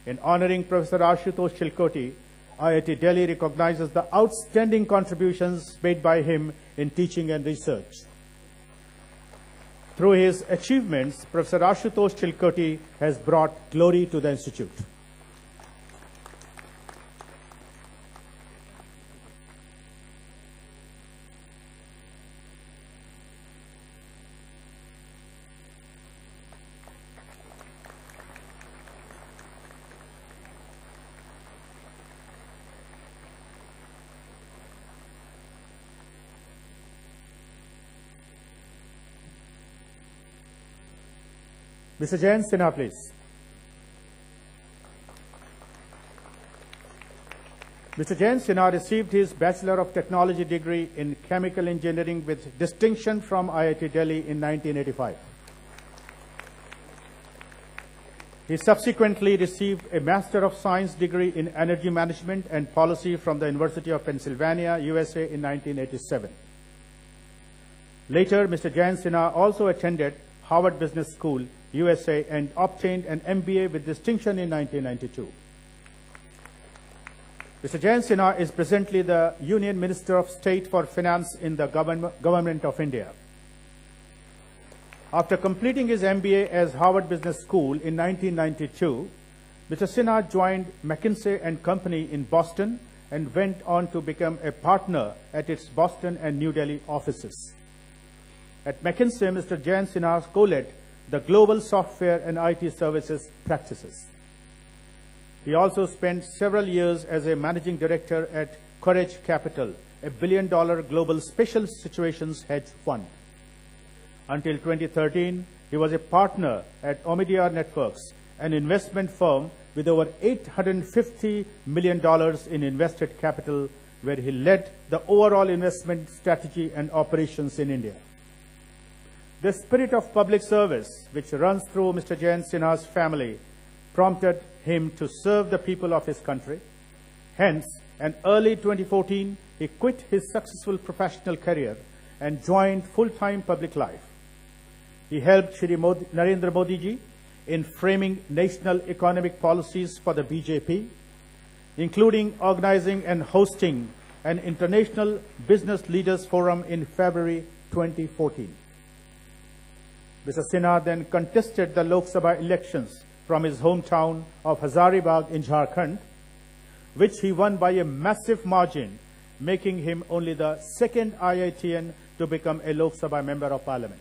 In honoring Professor Ashutosh Chilkoti, IIT Delhi recognizes the outstanding contributions made by him in teaching and research. Through his achievements, Professor Ashutosh Chilkoti has brought glory to the institute. Mr. Jayant Sinha, please. Mr. Jayant Sinha received his Bachelor of Technology degree in Chemical Engineering with distinction from IIT Delhi in 1985. He subsequently received a Master of Science degree in Energy Management and Policy from the University of Pennsylvania, USA in 1987. Later, Mr. Jayant Sinha also attended Harvard Business School, USA, and obtained an MBA with distinction in 1992. Mr. Jayant Sinha is presently the Union Minister of State for Finance in the Government of India. After completing his MBA at Harvard Business School in 1992, Mr. Sinha joined McKinsey & Company in Boston and went on to become a partner at its Boston and New Delhi offices. At McKinsey, Mr. Jayant Sinha co-led the global software and IT services practices. He also spent several years as a managing director at Courage Capital, a billion-dollar global special situations hedge fund. Until 2013, he was a partner at Omidyar Networks, an investment firm with over $850 million in invested capital, where he led the overall investment strategy and operations in India. The spirit of public service, which runs through Mr. Jayant Sinha's family, prompted him to serve the people of his country. Hence, in early 2014, he quit his successful professional career and joined full-time public life. He helped Shri Narendra Modi ji in framing national economic policies for the BJP, including organizing and hosting an International Business Leaders Forum in February 2014. Mr. Sinha then contested the Lok Sabha elections from his hometown of Hazaribagh in Jharkhand, which he won by a massive margin, making him only the second IITian to become a Lok Sabha Member of Parliament.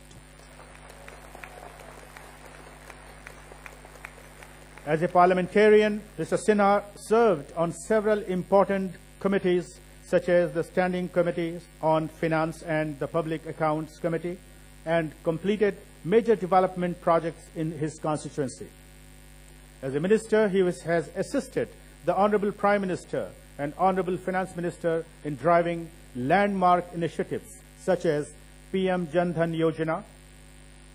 As a parliamentarian, Mr. Sinha served on several important committees, such as the Standing Committee on Finance and the Public Accounts Committee, and completed major development projects in his constituency. As a minister, he has assisted the Honorable Prime Minister and Honorable Finance Minister in driving landmark initiatives such as PM Jan Dhan Yojana,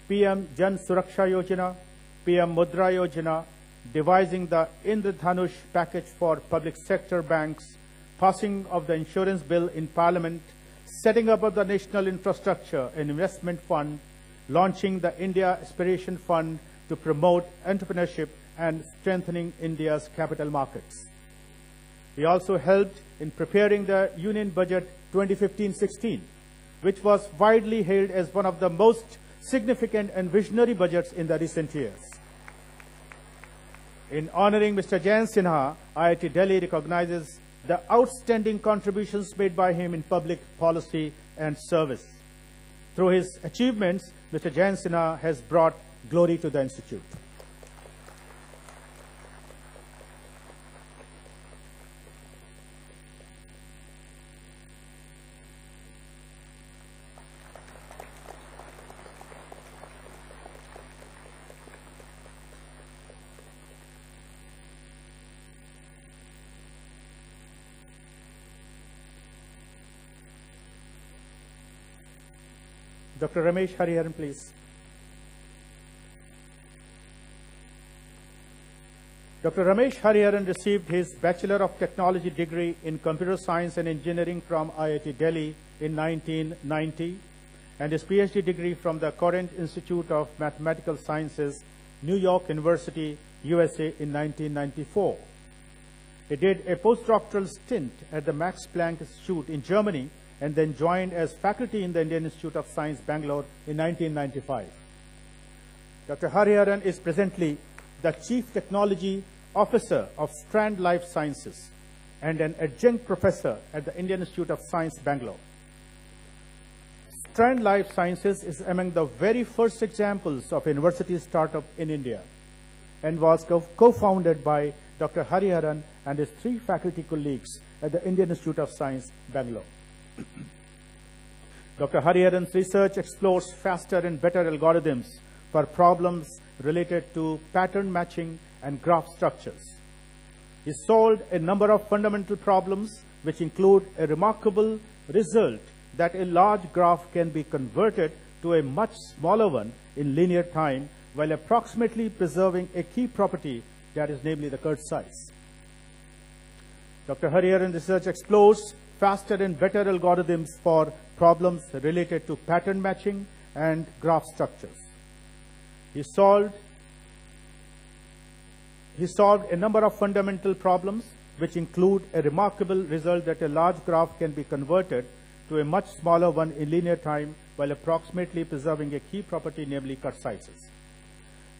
PM Jan Suraksha Yojana, PM Mudra Yojana, devising the Indradhanush package for public sector banks, passing of the insurance bill in Parliament, setting up of the National Infrastructure and Investment Fund, launching the India Aspiration Fund to promote entrepreneurship and strengthening India's capital markets. He also helped in preparing the Union Budget 2015-16, which was widely hailed as one of the most significant and visionary budgets in the recent years. In honoring Mr. Jayant Sinha, IIT Delhi recognizes the outstanding contributions made by him in public policy and service. Through his achievements, Mr. Jayant Sinha has brought glory to the institute. Dr. Ramesh Hariharan, please. Dr. Ramesh Hariharan received his Bachelor of Technology degree in Computer Science and Engineering from IIT Delhi in 1990 and his PhD degree from the Courant Institute of Mathematical Sciences, New York University USA in 1994. He did a postdoctoral stint at the Max Planck Institute in Germany and then joined as faculty in the Indian Institute of Science, Bangalore in 1995. Dr. Hariharan is presently the Chief Technology Officer of Strand Life Sciences and an adjunct professor at the Indian Institute of Science, Bangalore. Strand Life Sciences is among the very first examples of a university startup in India and was co-founded by Dr. Hariharan and his 3 faculty colleagues at the Indian Institute of Science, Bangalore. Dr. Hariharan's research explores faster and better algorithms for problems related to pattern matching and graph structures. He solved a number of fundamental problems which include a remarkable result that a large graph can be converted to a much smaller one in linear time while approximately preserving a key property that is namely the Kurtz size. Dr. Hariharan's research explores faster and better algorithms for problems related to pattern matching and graph structures. He solved a number of fundamental problems which include a remarkable result that a large graph can be converted to a much smaller one in linear time while approximately preserving a key property, namely Kurtz sizes.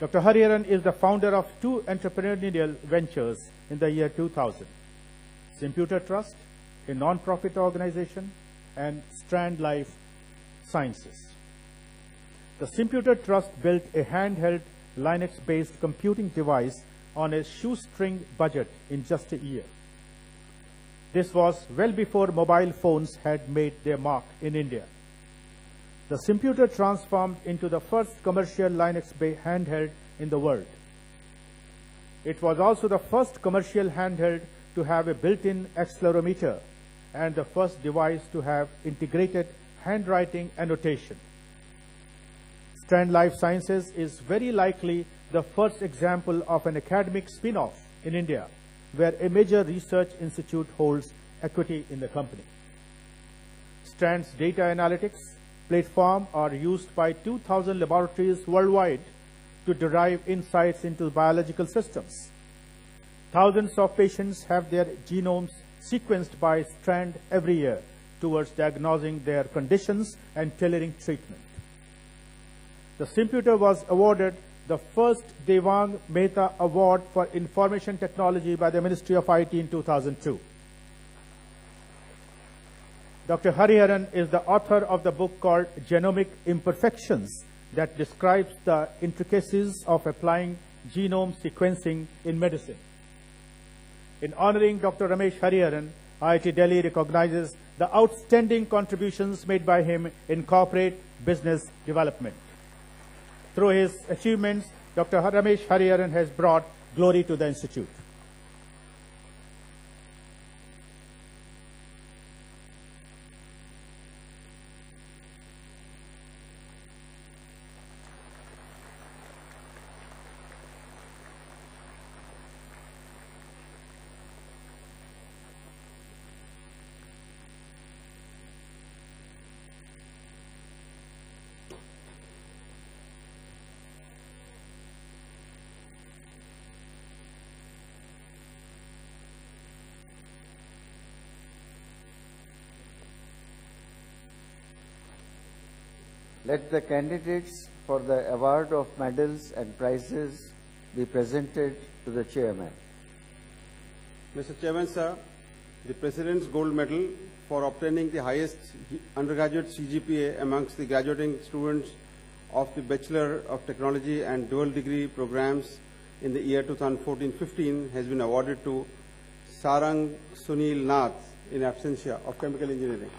Dr. Hariharan is the founder of 2 entrepreneurial ventures in the year 2000, Simputer Trust, a non-profit organization, and Strand Life Sciences. The Simputer Trust built a handheld Linux-based computing device on a shoestring budget in just a year. This was well before mobile phones had made their mark in India. The Simputer transformed into the first commercial Linux-based handheld in the world. It was also the first commercial handheld to have a built-in accelerometer and the first device to have integrated handwriting annotation. Strand Life Sciences is very likely the first example of an academic spin-off in India where a major research institute holds equity in the company. Strand's data analytics platform are used by 2,000 laboratories worldwide to derive insights into biological systems. Thousands of patients have their genomes sequenced by Strand every year towards diagnosing their conditions and tailoring treatment. The Simputer was awarded the first Devang Mehta Award for Information Technology by the Ministry of IT in 2002. Dr. Hariharan is the author of the book called Genomic Imperfections that describes the intricacies of applying genome sequencing in medicine. In honoring Dr. Ramesh Hariharan, IIT Delhi recognizes the outstanding contributions made by him in corporate business development. Through his achievements, Dr. Ramesh Hariharan has brought glory to the institute. Let the candidates for the award of medals and prizes be presented to the chairman. Mr. Chairman, sir, the President's Gold Medal for obtaining the highest undergraduate CGPA amongst the graduating students of the Bachelor of Technology and Dual Degree programs in the year 2014-15 has been awarded to Sarang Sunil Nath in absentia of Chemical Engineering.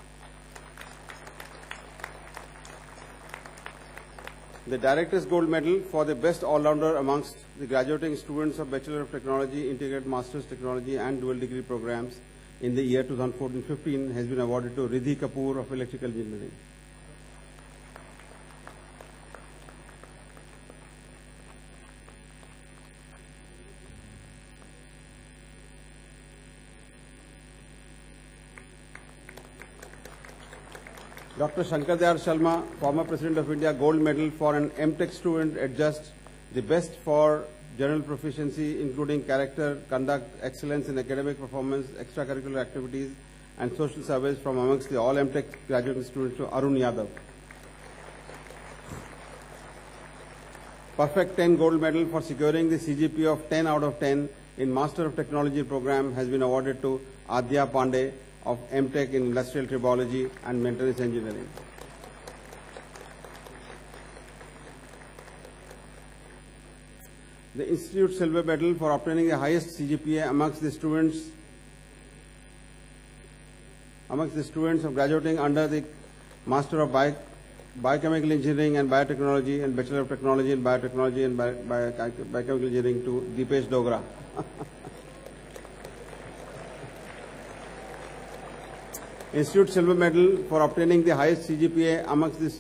The Director's Gold Medal for the Best All-Rounder amongst the graduating students of Bachelor of Technology, Integrated Master's Technology and Dual Degree programs in the year 2014-15 has been awarded to Riddhi Kapoor of Electrical Engineering. Dr. Shankar Dayal Sharma, former President of India, Gold Medal for an MTech student at JUST, the best for general proficiency, including character, conduct, excellence in academic performance, extracurricular activities, and social service from amongst the all MTech graduating students to Arun Yadav. Perfect 10 gold medal for securing the CGPA of 10 out of 10 in Master of Technology program has been awarded to Adya Pandey of MTech in Industrial Tribology and Maintenance Engineering. The Institute Silver Medal for obtaining the highest CGPA amongst the students of graduating under the Master of Biochemical Engineering and Biotechnology and Bachelor of Technology in Biotechnology and Biochemical Engineering to Deepesh Dogra. Institute Silver Medal for obtaining the highest CGPA amongst the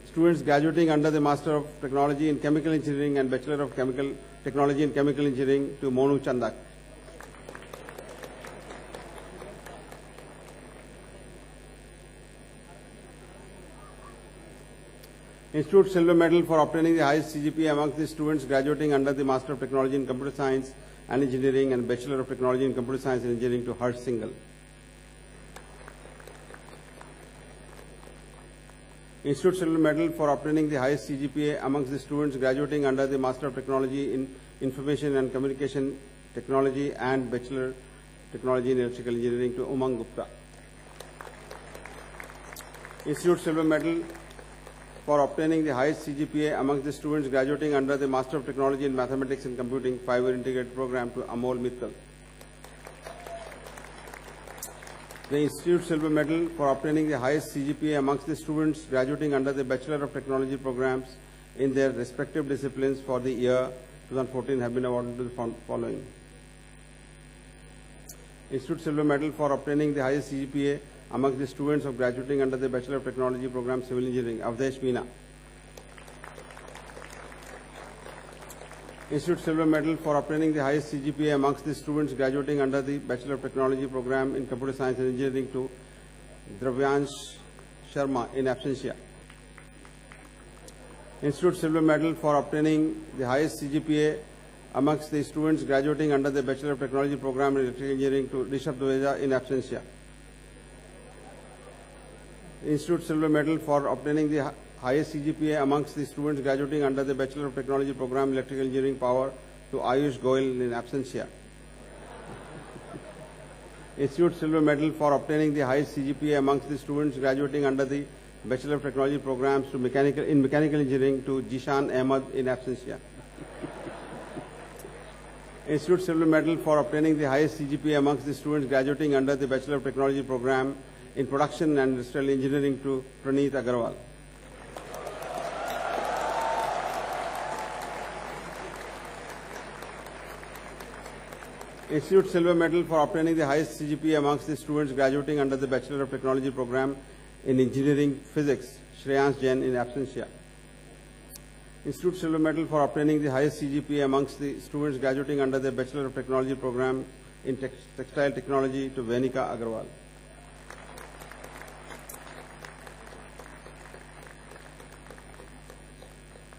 students graduating under the Master of Technology in Chemical Engineering and Bachelor of Chemical Technology in Chemical Engineering to Monu Chandak. Institute Silver Medal for obtaining the highest CGPA amongst the students graduating under the Master of Technology in Computer Science and Engineering and Bachelor of Technology in Computer Science and Engineering to Harsh Singhal. Institute Silver Medal for obtaining the highest CGPA amongst the students graduating under the Master of Technology in Information and Communication Technology and Bachelor of Technology in Electrical Engineering to Umang Gupta. Institute Silver Medal for obtaining the highest CGPA amongst the students graduating under the Master of Technology in Mathematics and Computing 5-year integrated program to Amol Mittal. The Institute Silver Medal for obtaining the highest CGPA amongst the students graduating under the Bachelor of Technology programs in their respective disciplines for the year 2014 have been awarded to the following. Institute Silver Medal for obtaining the highest CGPA amongst the students of graduating under the Bachelor of Technology program Civil Engineering, Avdesh Meena. Institute Silver Medal for obtaining the highest CGPA amongst the students graduating under the Bachelor of Technology program in Computer Science and Engineering to Dravyansh Sharma in absentia. Institute Silver Medal for obtaining the highest CGPA amongst the students graduating under the Bachelor of Technology program in Electrical Engineering to Rishabh Duveja in absentia. Institute Silver Medal for obtaining the highest CGPA amongst the students graduating under the Bachelor of Technology program Electrical Engineering Power to Ayush Goyal in absentia. Institute Silver Medal for obtaining the highest CGPA amongst the students graduating under the Bachelor of Technology programs to Mechanical Engineering to Jishan Ahmad in absentia. Institute Silver Medal for obtaining the highest CGPA amongst the students graduating under the Bachelor of Technology program in Production and Industrial Engineering to Praneeth Agarwal. Institute Silver Medal for obtaining the highest CGPA amongst the students graduating under the Bachelor of Technology program in Engineering Physics, Shreyans Jain in absentia. Institute Silver Medal for obtaining the highest CGPA amongst the students graduating under the Bachelor of Technology program in Textile Technology to Venika Agarwal.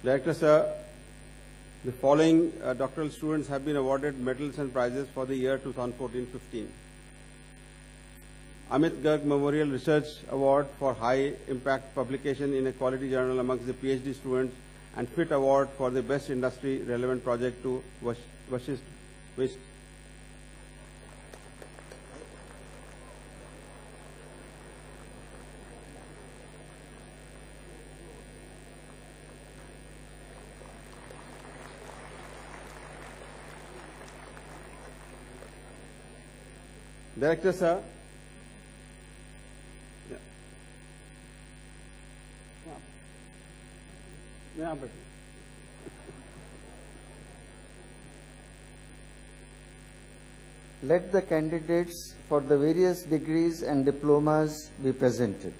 Director Sir, the following doctoral students have been awarded medals and prizes for the year 2014-15. Amit Garg Memorial Research Award for High Impact Publication in a Quality Journal amongst the PhD students and FIT Award for the Best Industry Relevant Project to Vashist Waste. Director Sir, Let the candidates for the various degrees and diplomas be presented.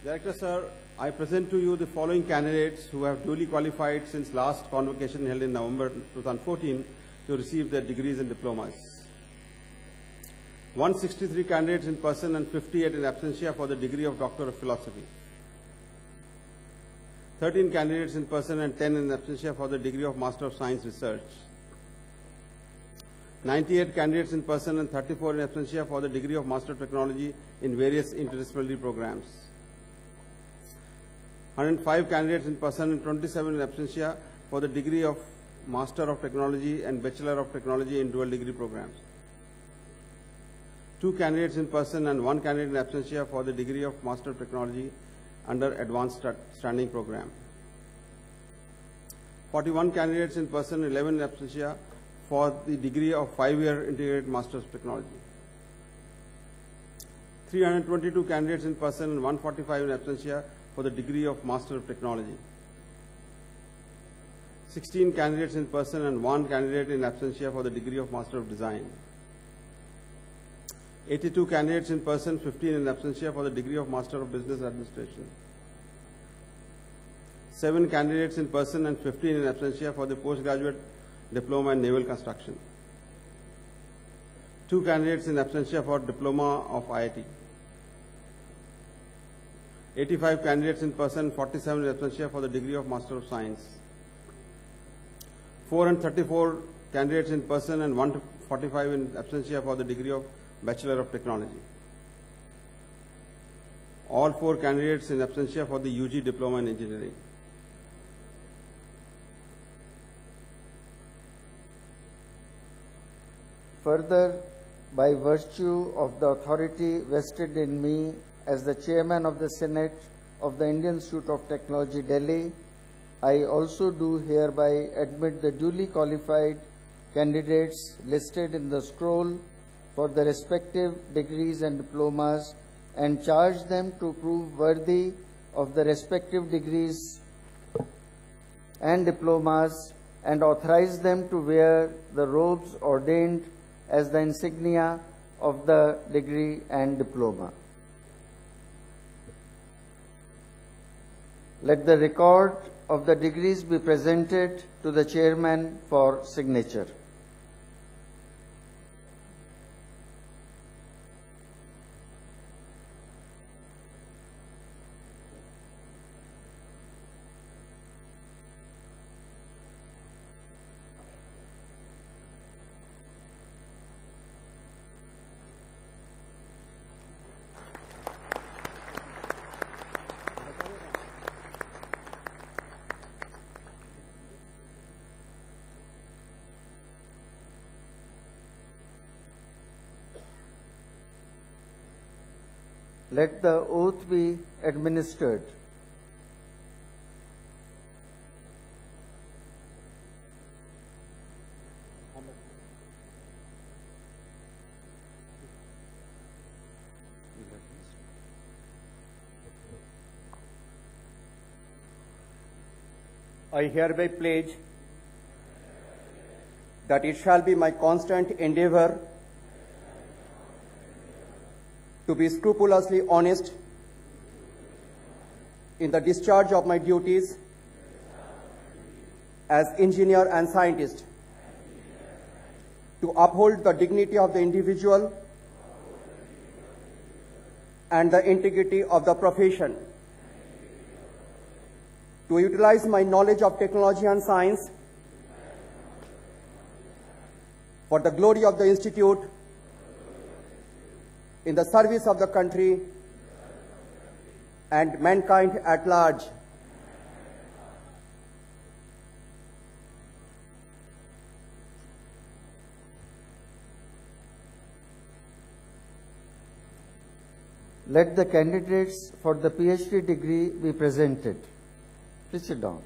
Director Sir, I present to you the following candidates who have duly qualified since last convocation held in November 2014 to receive their degrees and diplomas. 163 candidates in person and 58 in absentia for the degree of Doctor of Philosophy. 13 candidates in person and 10 in absentia for the degree of Master of Science Research. 98 candidates in person and 34 in absentia for the degree of Master of Technology in various interdisciplinary programs. 105 candidates in person and 27 in absentia for the degree of Master of Technology and Bachelor of Technology in dual degree programs. 2 candidates in person and 1 candidate in absentia for the degree of Master of Technology under Advanced Standing Program. 41 candidates in person, 11 in absentia for the degree of 5-year Integrated Master's of Technology. 322 candidates in person and 145 in absentia for the degree of Master of Technology. 16 candidates in person and 1 candidate in absentia for the degree of Master of Design. 82 candidates in person, 15 in absentia for the degree of Master of Business Administration. 7 candidates in person and 15 in absentia for the postgraduate diploma in naval construction. 2 candidates in absentia for diploma of IIT. 85 candidates in person, 47 in absentia for the degree of Master of Science. 434 candidates in person and 145 in absentia for the degree of Bachelor of Technology. All 4 candidates in absentia for the UG Diploma in Engineering. Further, by virtue of the authority vested in me as the Chairman of the Senate of the Indian Institute of Technology, Delhi, I also do hereby admit the duly qualified candidates listed in the scroll for the respective degrees and diplomas and charge them to prove worthy of the respective degrees and diplomas and authorize them to wear the robes ordained as the insignia of the degree and diploma. Let the record of the degrees be presented to the Chairman for signature. Let the oath be administered. I hereby pledge that it shall be my constant endeavor to be scrupulously honest in the discharge of my duties as engineer and scientist, to uphold the dignity of the individual and the integrity of the profession, to utilize my knowledge of technology and science for the glory of the Institute, in the service of the country and mankind at large. Let the candidates for the PhD degree be presented. Please sit down.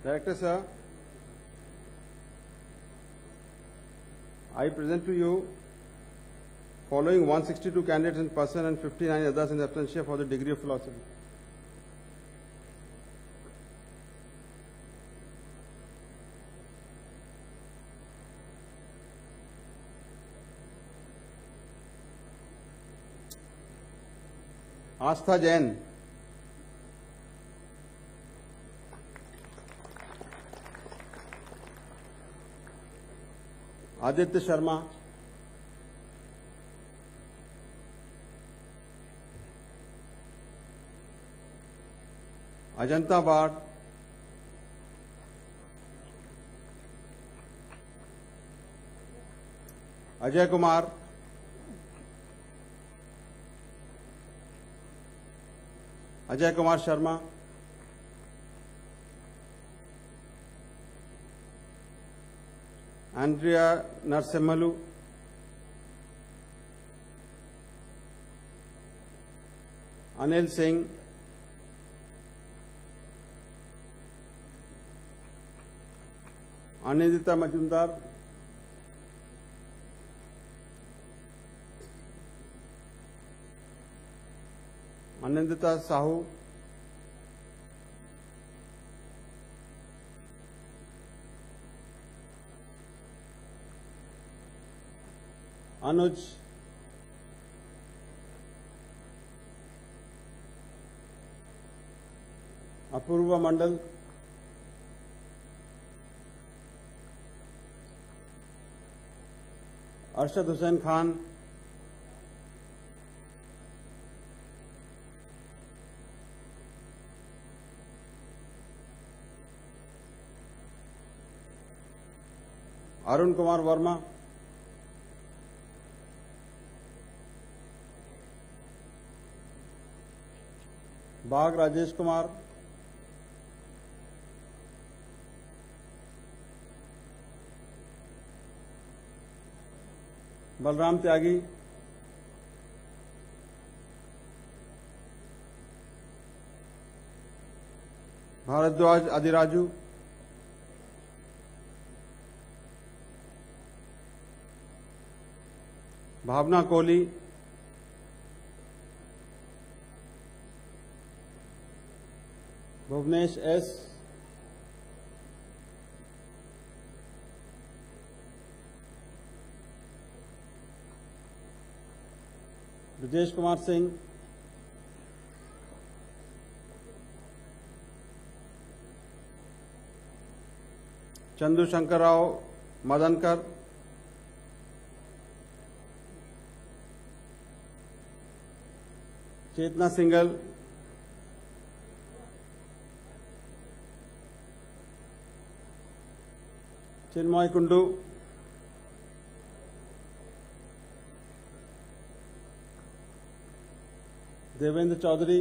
Director sir, I present to you following 162 candidates in person and 59 others in absentia for the degree of philosophy. Astha Jain, Aditya Sharma, Ajanta बाड़, Ajay Kumar, Ajay Kumar Sharma, Andrea नरसिम्हलू, Anil Singh, Anindita Majumdar, Anindita Sahu, अनुज, अपूर्वा मंडल, अरशद हुसैन खान, अरुण कुमार वर्मा, बाग राजेश कुमार, बलराम त्यागी, भारद्वाज आदिराजू, भावना Kohli, Bhuvnesh S, Brajesh Kumar Singh, Chandu Shankar Rao Madankar, चेतना single, चिन्मय कुंडू, देवेंद्र चौधरी,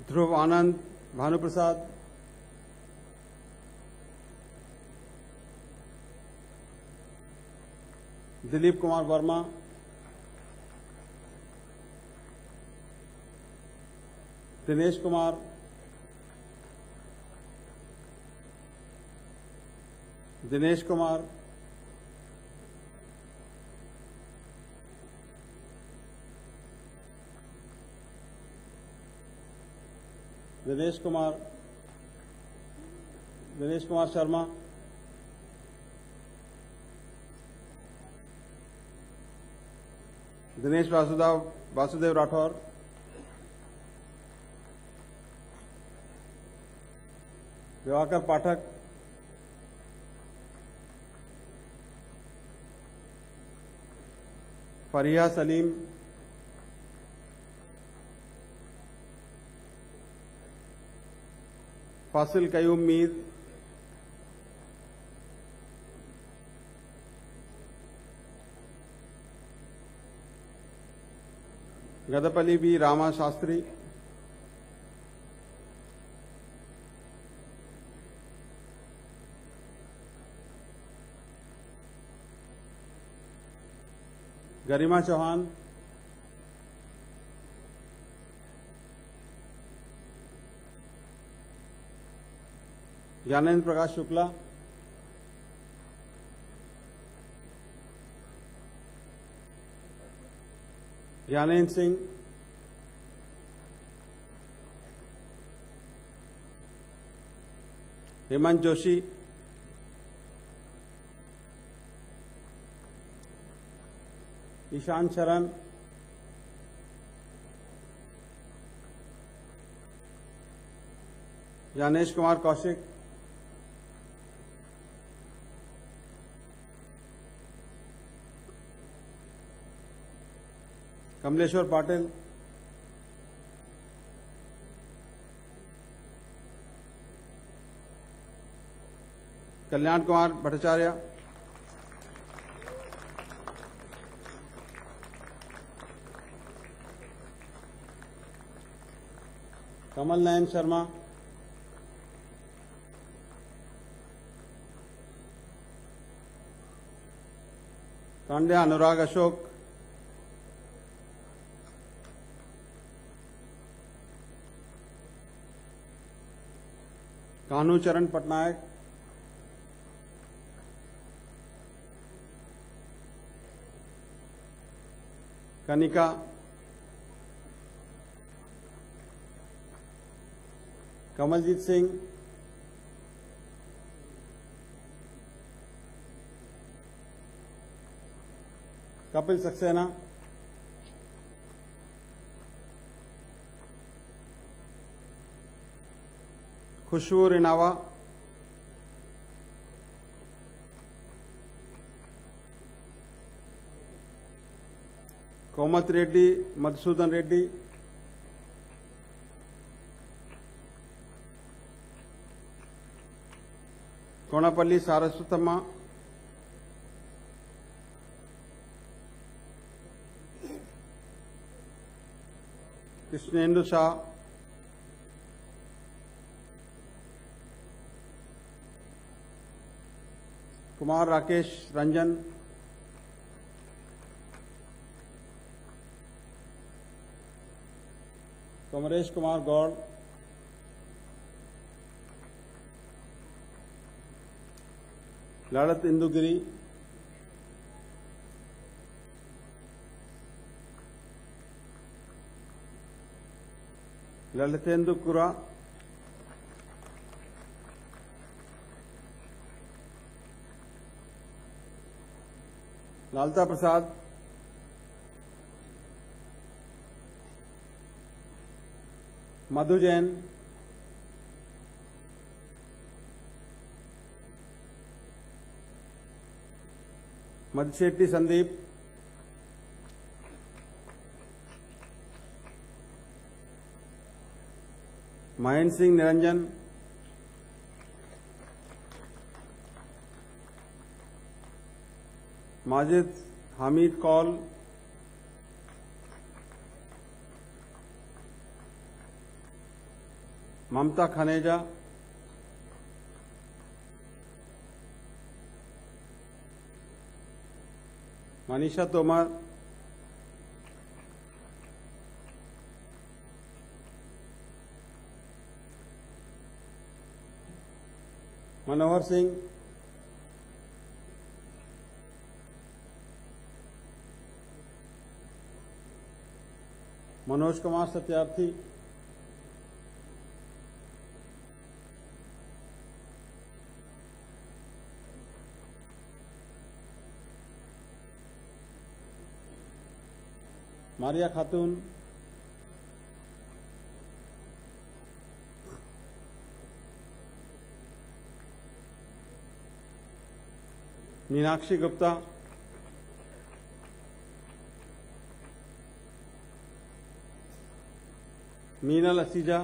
ध्रुव आनंद, भानुप्रसाद, दिलीप कुमार वर्मा, दिनेश कुमार, दिनेश कुमार, दिनेश कुमार, दिनेश कुमार शर्मा, दिनेश वासुदेव राठौर, दिवाकर पाठक, फरिया Salim, Faasil Qayyum Mir, गदपल्ली B Rama Shastri, गरिमा चौहान, ज्ञानेन्द्र प्रकाश शुक्ला, ज्ञानेन्द्र सिंह, हेमंत जोशी, ईशान शरण, ज्ञानेश कुमार कौशिक, कमलेश्वर पाटिल, कल्याण कुमार भट्टाचार्य, कमल नयन शर्मा, कांड्या अनुराग अशोक, कान्हू चरण पटनायक, कनिका, कमलजीत सिंह, कपिल सक्सेना, खुशबू रिनावा, कोमत रेड्डी, मधुसूदन रेड्डी, कोणापल्ली सारस्वतम्मा, कृष्णेंदु शाह, कुमार राकेश रंजन, कमरेश कुमार गौड़, ललित इंदुगिरी, ललितेंदु कुरा, लालता प्रसाद, मधु जैन, मधुशेट्टी संदीप, महेंद्र सिंह निरंजन, माजिद हामिद कौल, ममता खनेजा, मनीषा तोमर, मनोहर सिंह, मनोज कुमार सत्यार्थी, मारिया खातून, मीनाक्षी गुप्ता, मीनल असीजा,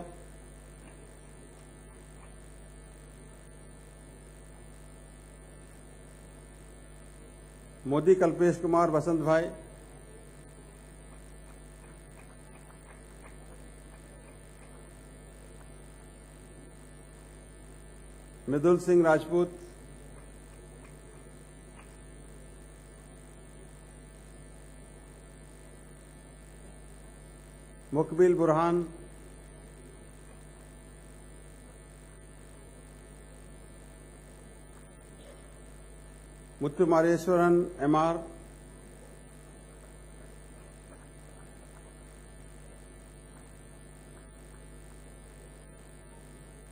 मोदी कल्पेश कुमार बसंत भाई, मृदुल Singh Rajput, मुकबिल Burhan, Muthu मारेश्वरन MR,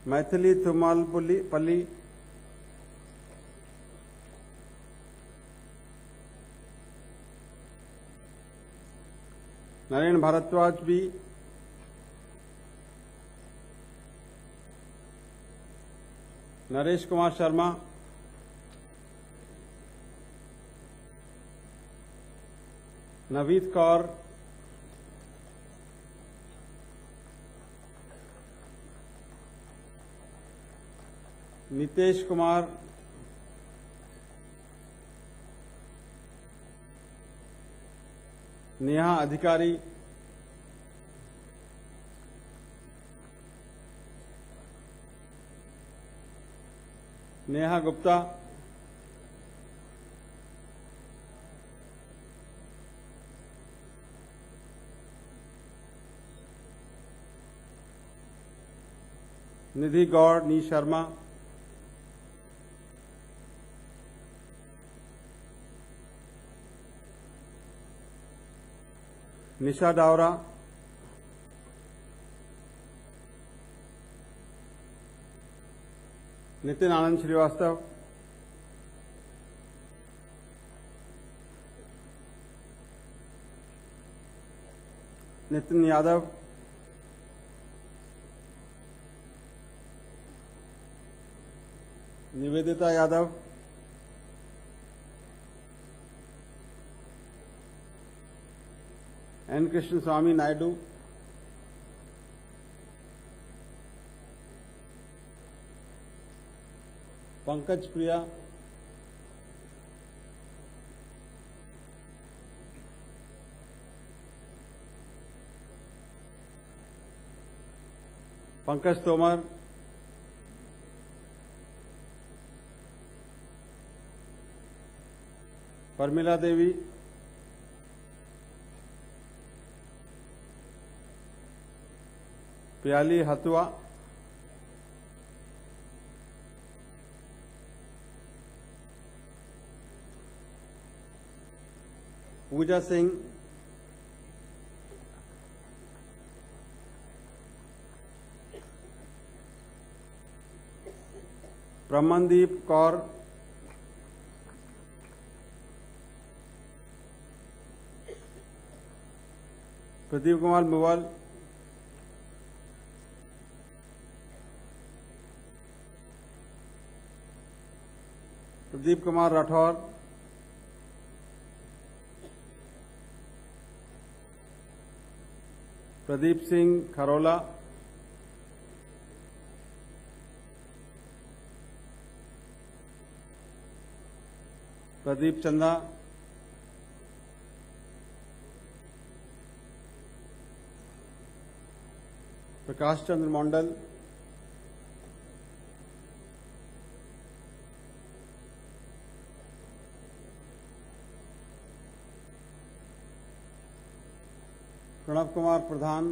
Maithili थुमालपल्ली, Naren Bhardwaj भी, नरेश कुमार शर्मा, नवीद कौर, नितेश कुमार, नेहा अधिकारी, नेहा गुप्ता, निधि गौड़, नी शर्मा, निशा डावरा, नितिन आनंद Srivastava, Nitin Yadav, Nivedita Yadav, N Krishna स्वामी नायडू, पंकज प्रिया, पंकज तोमर, परमिला देवी, प्याली हतुआ, पूजा सिंह, ब्रह्मदीप कौर, प्रदीप कुमार मुवल, प्रदीप कुमार राठौर, प्रदीप सिंह खरोला, प्रदीप चंदा, प्रकाश चंद्र मंडल, प्रणव कुमार प्रधान,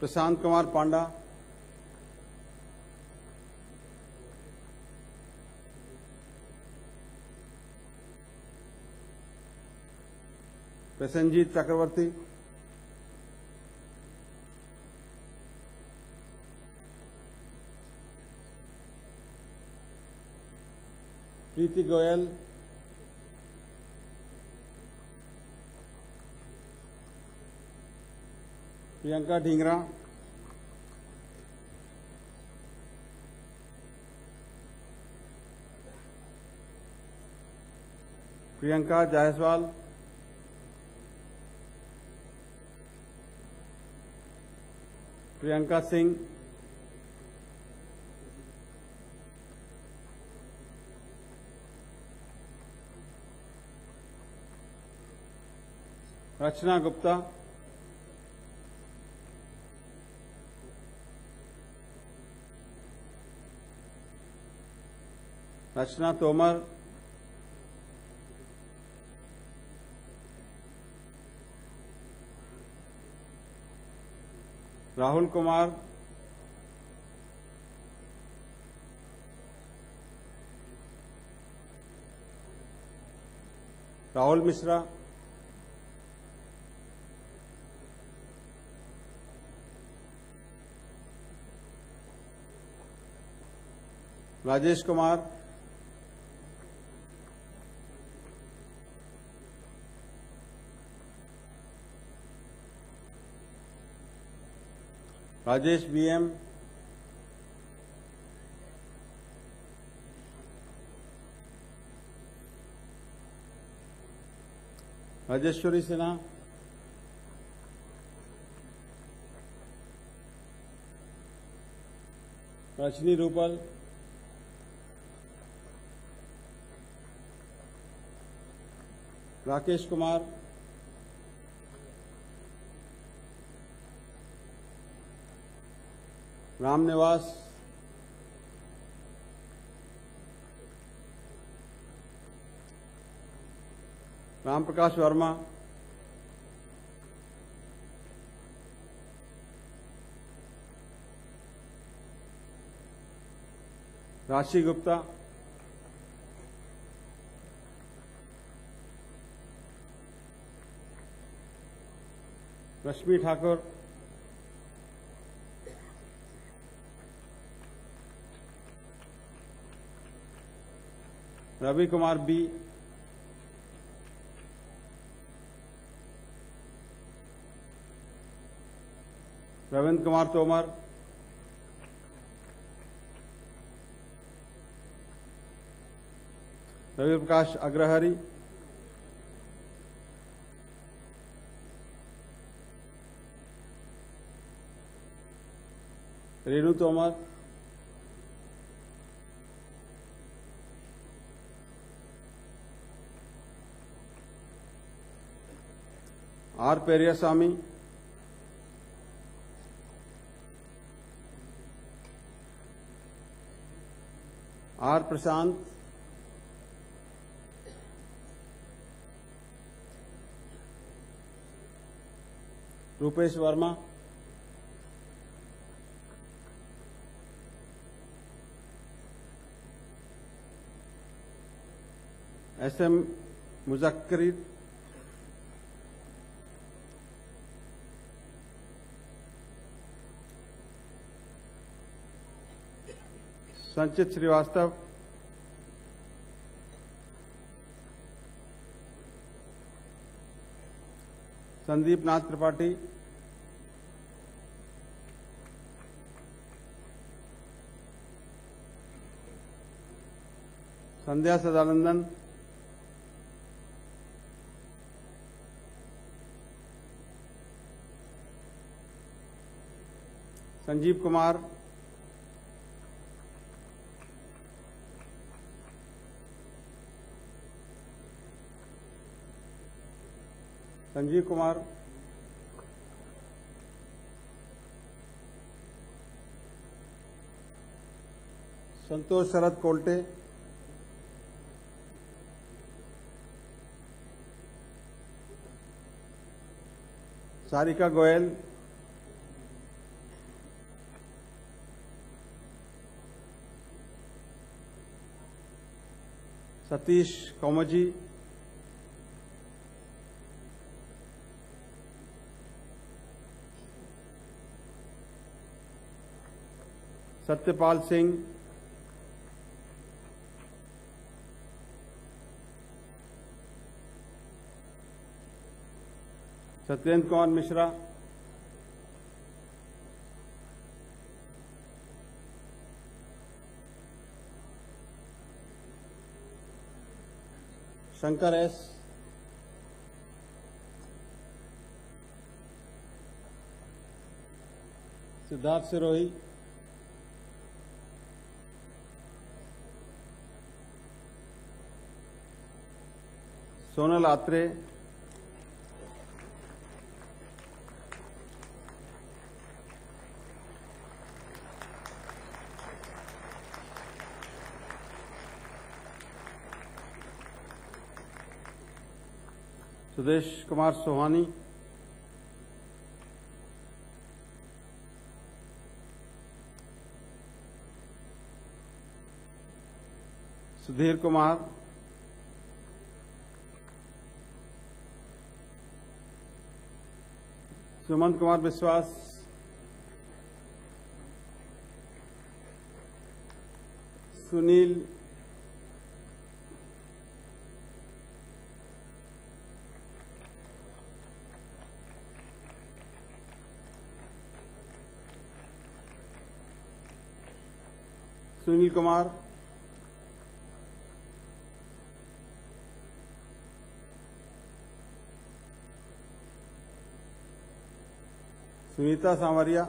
प्रशांत कुमार पांडा, प्रसन्नजीत चक्रवर्ती, प्रीति गोयल, प्रियंका ढींगरा, प्रियंका जायसवाल, प्रियंका सिंह, रचना गुप्ता, रचना Tomar, Rahul Kumar, Rahul Mishra, Rajesh Kumar, Rajesh BM, Rajeshwari Sinha, Rajni Rupal, Rakesh Kumar, Ramniwas, Ram Prakash Verma, राशि गुप्ता, रश्मि Thakur, Ravi Kumar B, Ravindra Kumar Tomar, Ravi Prakash Agrahari, Renu Tomar, R Periyasamy, R प्रशांत, रूपेश वर्मा, SM मुजक्करी, संचित श्रीवास्तव, संदीप नाथ त्रिपाठी, संध्या सदानंदन, संजीव कुमार, संजीव कुमार, संतोष शरद कोल्टे, सारिका गोयल, सतीश कौमजी, सत्यपाल सिंह, सत्येंद्र कुमार मिश्रा, शंकर S, सिद्धार्थ सिरोही, सोनल आत्रे, सुदेश कुमार सोहानी, सुधीर कुमार, सुमंत कुमार विश्वास, सुनील, सुनील कुमार, सुनीता सांवरिया,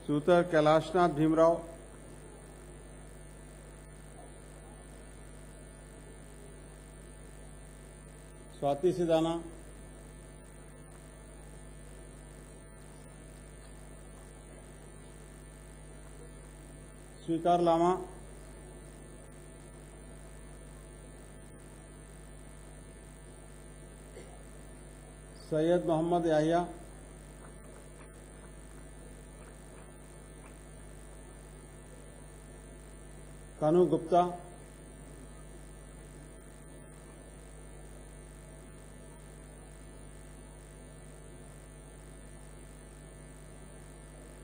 सूतर कैलाशनाथ भीमराव, स्वाति सिदाना, स्वीकार लामा, सैयद मोहम्मद याहिया, कानू गुप्ता,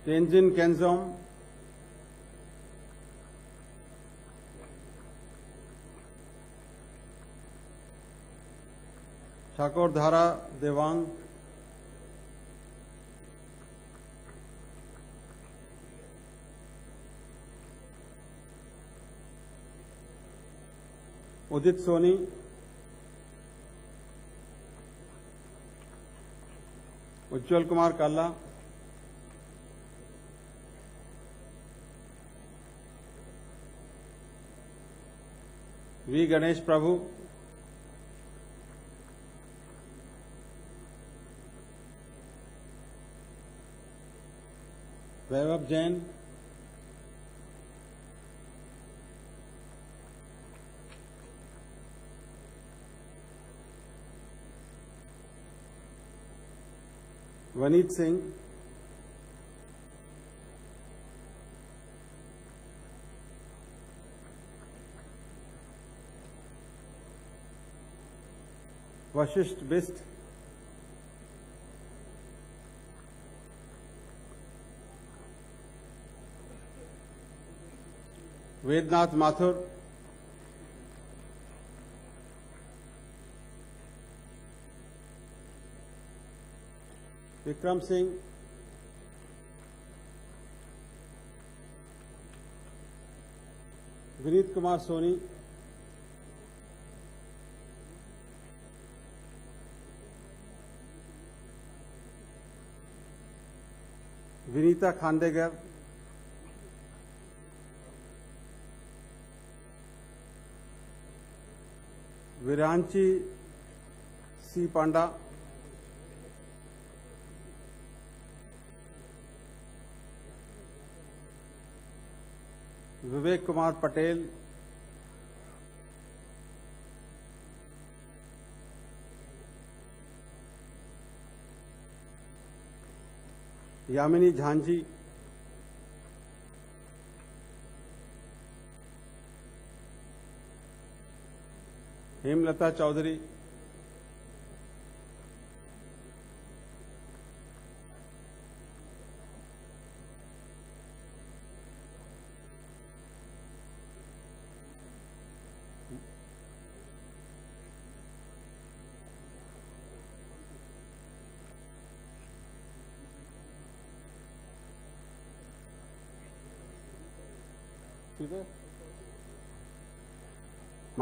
तेंजिन केंजोम, ठाकुर धारा देवांग, उदित Soni, Ujjwal Kumar Kala, V Ganesh Prabhu, Vaibhav Jain, Vanit Singh, Vashisht Bisht, Vednath Mathur, Vikram Singh, Vineet Kumar Soni, Vinita Khandekar, Viranchi C Panda, Vivek Kumar Patel, Yamini Jhanjhi, Hemlata Chaudhary,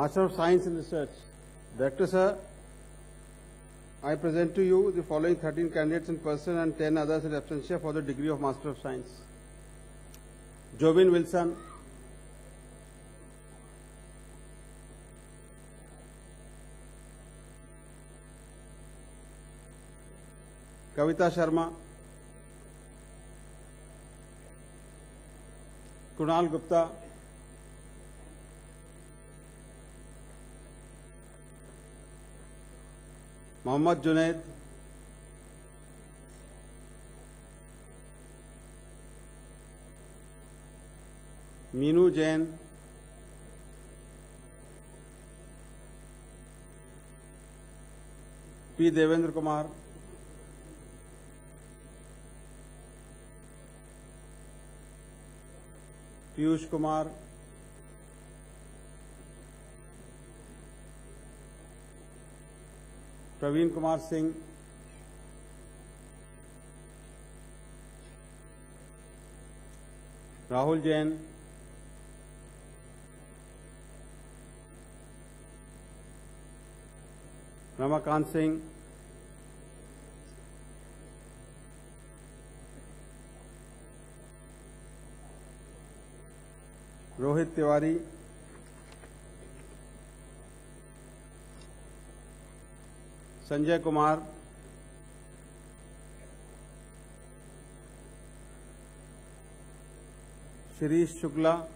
Master of Science in Research. Director Sir, I present to you the following 13 candidates in person and 10 others in absentia for the degree of Master of Science. Jovin Wilson, Kavita Sharma, Kunal Gupta, Mohammad Junaid, Meenu Jain, P. Devendra Kumar, Piyush Kumar, Praveen Kumar Singh, Rahul Jain, Ramakant Singh, Rohit Tiwari, Sanjay Kumar, Shirish Shukla,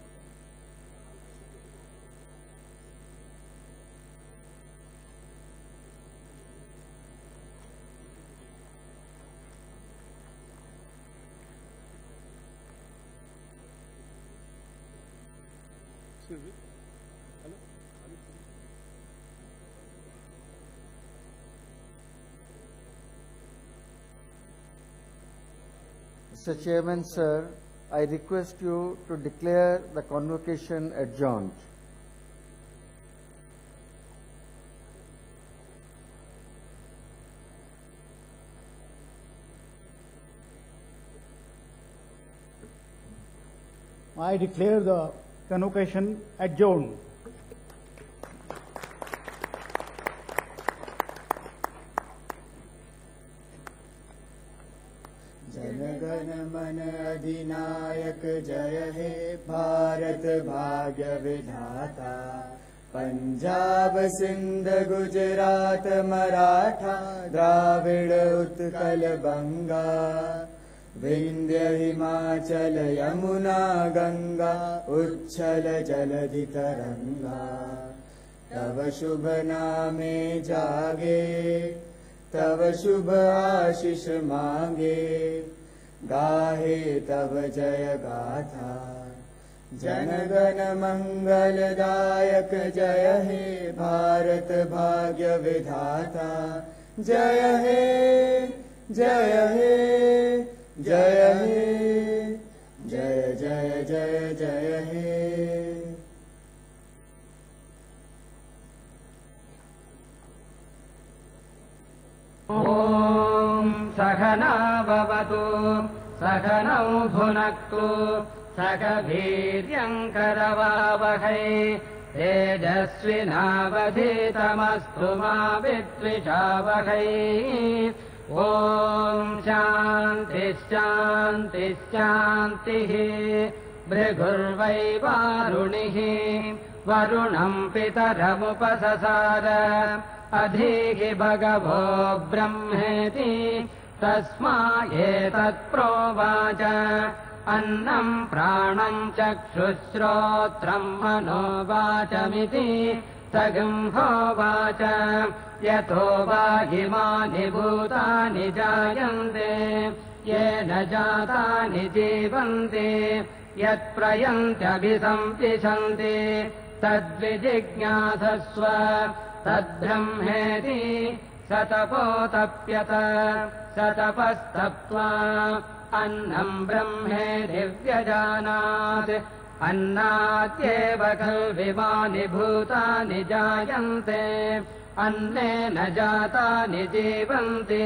Mr. Chairman, sir, I request you to declare the convocation adjourned. I declare the convocation adjourned. जनगण मन अधिनायक जय हे भारत भाग्य विधाता पंजाब सिंध गुजरात मराठा द्राविड़ उत्कल बंगा विंध्य हिमाचल यमुना गंगा उच्छल जलधि तरंगा तव शुभ नामे जागे तव शुभ आशीष मांगे गाहे तव जय गाथा जनगण मंगलदायक जय हे भारत भाग्य विधाता जय हे जय हे जय हे जय जय जय जय हे। ॐ सहना भवतु सहनौ भुनक्तु सह वीर्यङ्करवावहै तेजस्विनावधीतमस्तु मा विद्विषावहै ॐ शान्तिः शान्तिः शान्तिः भृगुर्वै वारुणिः वरुणम् पितरमुपससार अधीहि भगवो ब्रह्मेति तस्मायेतत्प्रोवाच अन्नम् प्राणम् चक्षुश्रोत्रम् मनोवाचमिति सगम्भोवाच यतो वागिमानि भूतानि जायन्ते येन जातानि जीवन्ति यत्प्रयन्त्यभिसम्पिशन्ति तद्विजिज्ञासस्व तद्ब्रह्मेति सतपोतप्यत सतपस्तप्त्वा अन्नम् ब्रह्मेति व्यजानात् अन्नाद्येव खल्विमानि भूतानि जायन्ते अन्नेन जातानि जीवन्ति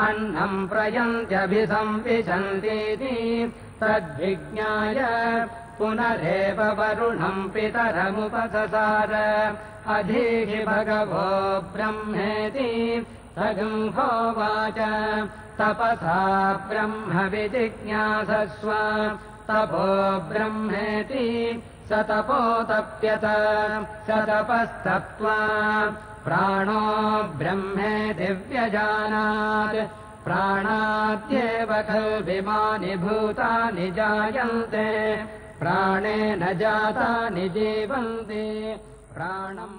अन्नम् प्रयन्त्यभिसम्पिशन्तीति तद्विज्ञाय पुनरेव वरुणम् पितरमुपससार अधीहि भगवो ब्रह्मेति सगम्भोवाच तपसा ब्रह्म विजिज्ञासस्व तपो ब्रह्मेति सतपोतप्यत सतपस्तप्त्वा प्राणो ब्रह्मेति व्यजानात् प्राणाद्येव खल्विमानि भूतानि जायन्ते प्राणेन जातानि जीवन्ति प्राणम्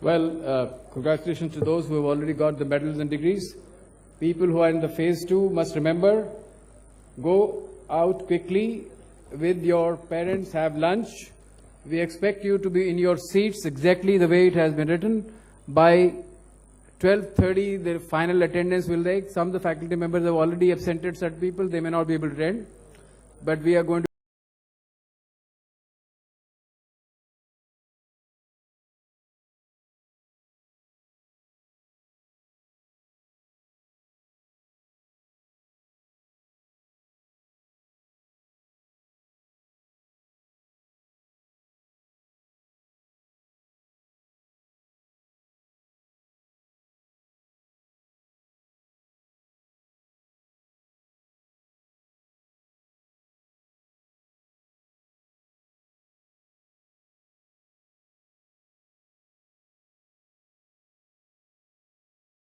Well, congratulations to those who have already got the medals and degrees. People who are in the phase 2 must remember, go out quickly with your parents, have lunch. We expect you to be in your seats exactly the way it has been written by 12:30, the final attendance will take. Some of the faculty members have already absented certain people. They may not be able to attend. But we are going to